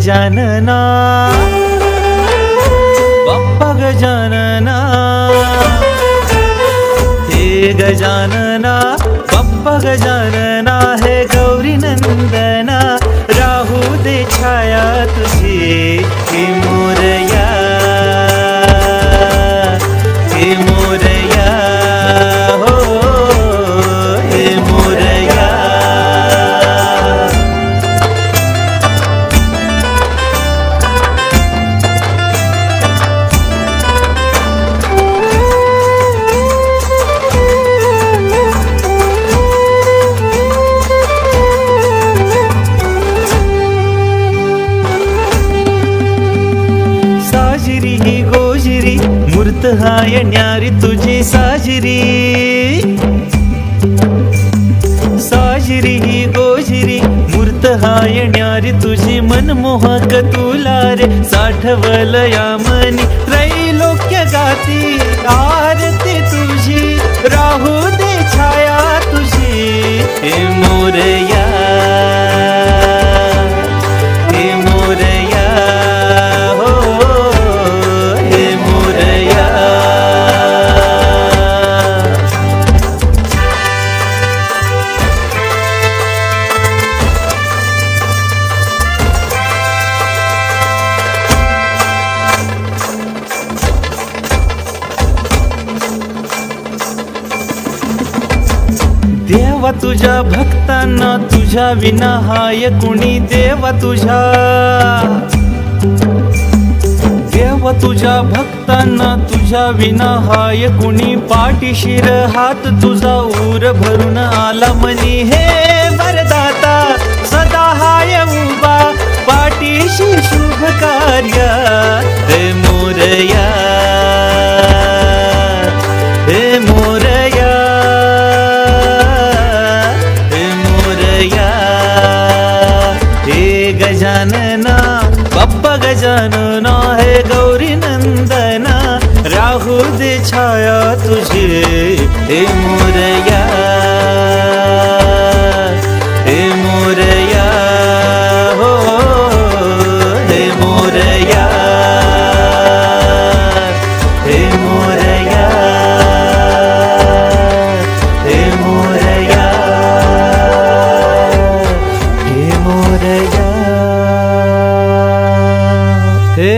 गजानना बाप्पा गजानना, हे गजानना बाप्पा गजानना, हे गौरी नंदना राहू दे छाया तुझी, हे मोरया हे मोरया हो हे मोरया। साजिरी ही गोजिरी मूर्त हाय न्यारी तुझी साजिरी, साजिरी ही गोजिरी मूर्त हाय न्यारी तुझी, मनमोहक तुला रे साठवल यामनी, त्रैलोक्य गाती आरती तुझी, राहू दे छाया तुझी, हे मोरया हे मोरया हो हे मोरया। देवा तुझ्या भक्तांना तुझ्या विना हाय कुणी, देवा तुझ्या देवा तुझ्या भक्तांना तुझ्या विना हाय कुणी, पाठीशीर हात तुझा ऊर भरून आला मनी, हे वरदाता सदा हाय उभा पाठीशी शुभ कार्य, हे मोरया हे मोरया हे मोरया, हे गजानना बाप्पा गजानना, हे गौरी नंदना राहू दे छाया तुझे, हे मोरया हे मोरया हो हे मोरया हे मोरया हे मोरया हे मोरया हे